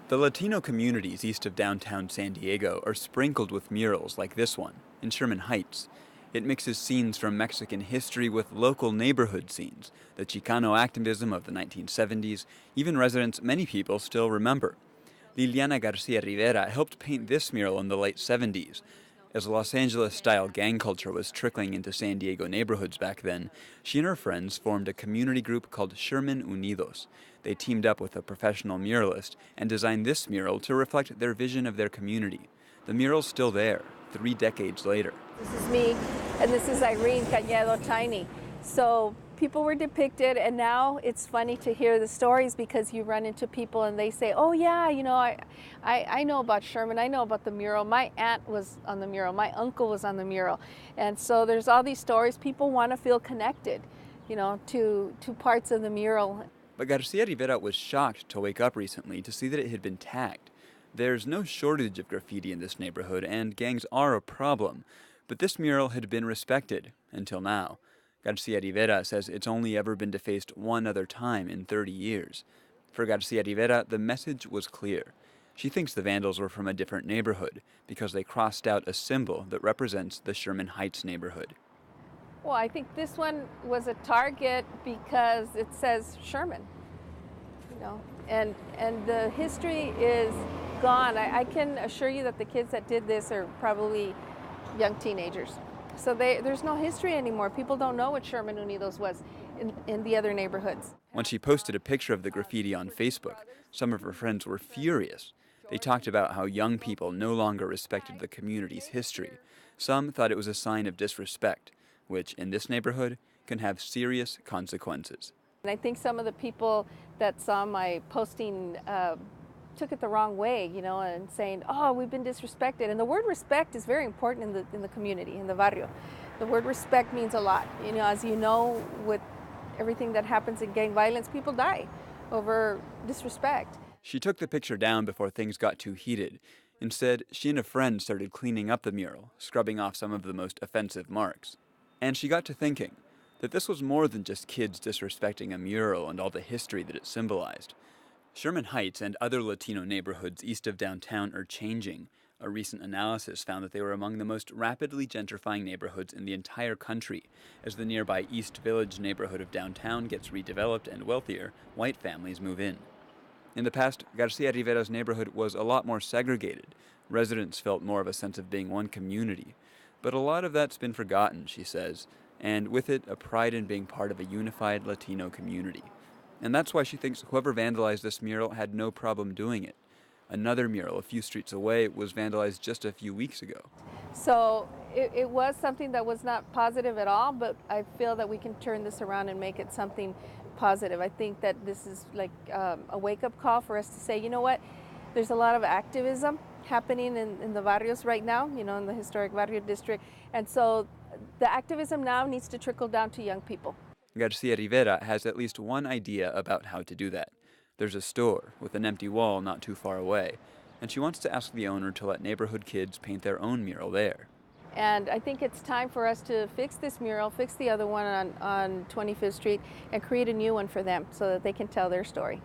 The Latino communities east of downtown San Diego are sprinkled with murals like this one, in Sherman Heights. It mixes scenes from Mexican history with local neighborhood scenes, the Chicano activism of the 1970s, even residents many people still remember. Liliana Garcia Rivera helped paint this mural in the late 70s. As Los Angeles-style gang culture was trickling into San Diego neighborhoods back then, she and her friends formed a community group called Sherman Unidos. They teamed up with a professional muralist and designed this mural to reflect their vision of their community. The mural's still there, 3 decades later. This is me, and this is Irene Cañedo Tiny. So people were depicted, and now it's funny to hear the stories because you run into people and they say, oh yeah, I know about Sherman, I know about the mural. My aunt was on the mural, my uncle was on the mural. And so there's all these stories. People want to feel connected, to parts of the mural. But Garcia Rivera was shocked to wake up recently to see that it had been tagged. There's no shortage of graffiti in this neighborhood, and gangs are a problem. But this mural had been respected, until now. Garcia Rivera says it's only ever been defaced one other time in 30 years. For Garcia Rivera, the message was clear. She thinks the vandals were from a different neighborhood because they crossed out a symbol that represents the Sherman Heights neighborhood. Well, I think this one was a target because it says Sherman, and the history is gone. I can assure you that the kids that did this are probably young teenagers. So there's no history anymore. People don't know what Sherman Unidos was in the other neighborhoods. When she posted a picture of the graffiti on Facebook, some of her friends were furious. They talked about how young people no longer respected the community's history. Some thought it was a sign of disrespect, which in this neighborhood can have serious consequences. And I think some of the people that saw my posting took it the wrong way, and saying, oh, we've been disrespected. And the word respect is very important in the community, in the barrio. The word respect means a lot. As you know, with everything that happens in gang violence, people die over disrespect. She took the picture down before things got too heated. Instead, she and a friend started cleaning up the mural, scrubbing off some of the most offensive marks. And she got to thinking that this was more than just kids disrespecting a mural and all the history that it symbolized. Sherman Heights and other Latino neighborhoods east of downtown are changing. A recent analysis found that they were among the most rapidly gentrifying neighborhoods in the entire country. As the nearby East Village neighborhood of downtown gets redeveloped and wealthier, white families move in. In the past, Garcia Rivera's neighborhood was a lot more segregated. Residents felt more of a sense of being one community. But a lot of that's been forgotten, she says, and with it, a pride in being part of a unified Latino community. And that's why she thinks whoever vandalized this mural had no problem doing it. Another mural a few streets away was vandalized just a few weeks ago. So it was something that was not positive at all, but I feel that we can turn this around and make it something positive. I think that this is like a wake-up call for us to say, you know what, there's a lot of activism happening in the barrios right now, in the historic barrio district. And so the activism now needs to trickle down to young people. Garcia Rivera has at least one idea about how to do that. There's a store with an empty wall not too far away, and she wants to ask the owner to let neighborhood kids paint their own mural there. And I think it's time for us to fix this mural, fix the other one on 25th Street, and create a new one for them so that they can tell their story.